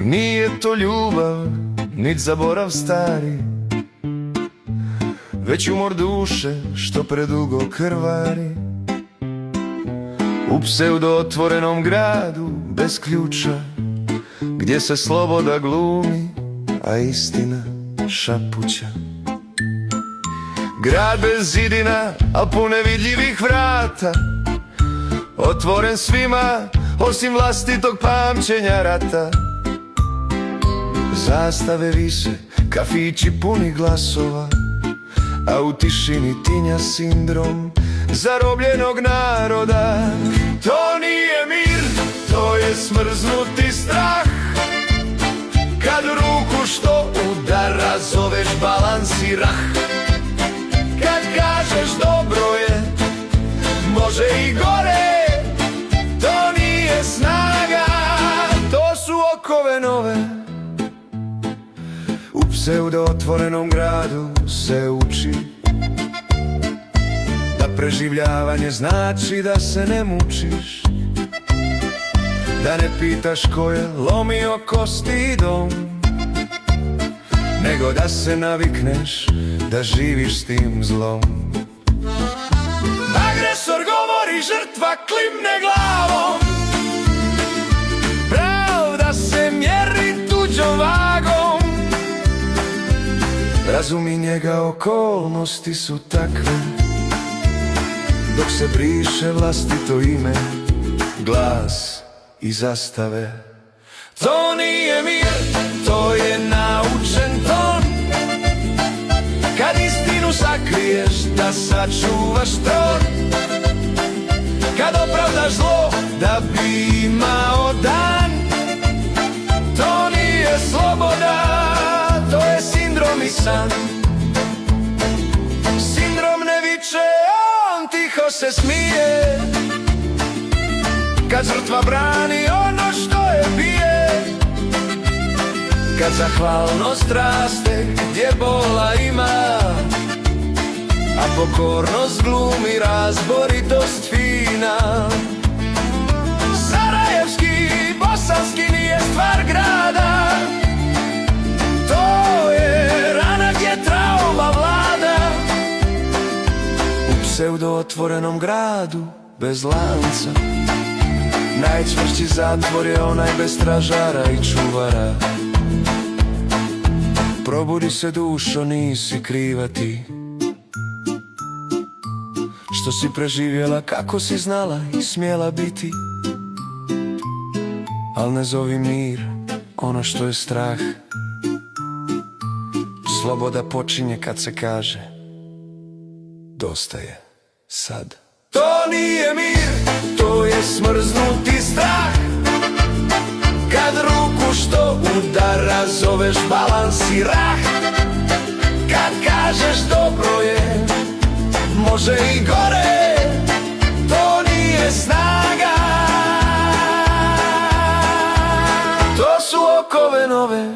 Nije to ljubav, nit zaborav stari, već umor duše što predugo krvari. U pseudo-otvorenom gradu bez ključa, gdje se sloboda glumi, a istina šapuća. Grad bez zidina, a pun nevidljivih vrata, otvoren svima, osim vlastitog pamćenja rata. Zastave vise, kafići puni glasova, a u tišini tinja sindrom zarobljenog naroda. To nije mir, to je smrznuti strah, kad ruku što udara zoveš balans i rah. Kad kažeš dobro je, može i gore, to nije snaga, to su okove nove. U pseudo-otvorenom gradu se uči da preživljavanje znači da se ne mučiš, da ne pitaš ko je lomio kosti i dom, nego da se navikneš da živiš s tim zlom. Agresor govori, žrtva klimne glavom, pravda se mjeri tuđom vagom. Razumi njega, okolnosti su takve, dok se briše vlastito ime, glas i zastave. To nije mir, to je naučen ton, kad istinu sakriješ da sačuvaš tron, kad opravdaš zlo da bi imao dan. To nije sloboda, to je sindrom i san. Sindrom ne viče, on tiho se smije, kad žrtva brani ono što je bije, kad zahvalnost raste gdje bola ima, a pokornost glumi razboritost fina. Sarajevski, bosanski nije stvar grada, to je rana gdje trauma vlada. U pseudo-otvorenom gradu bez lanca, najčvršći zatvor je onaj bez stražara i čuvara. Probudi se dušo, nisi kriva ti, što si preživjela kako si znala i smjela biti. Al ne zovi mir ono što je strah, sloboda počinje kad se kaže dosta je sad. To nije mir, to je smrznuti strah, kad ruku što udara zoveš balans i rah. Kad kažeš dobro je, može i gore, to nije snaga, to su okove nove.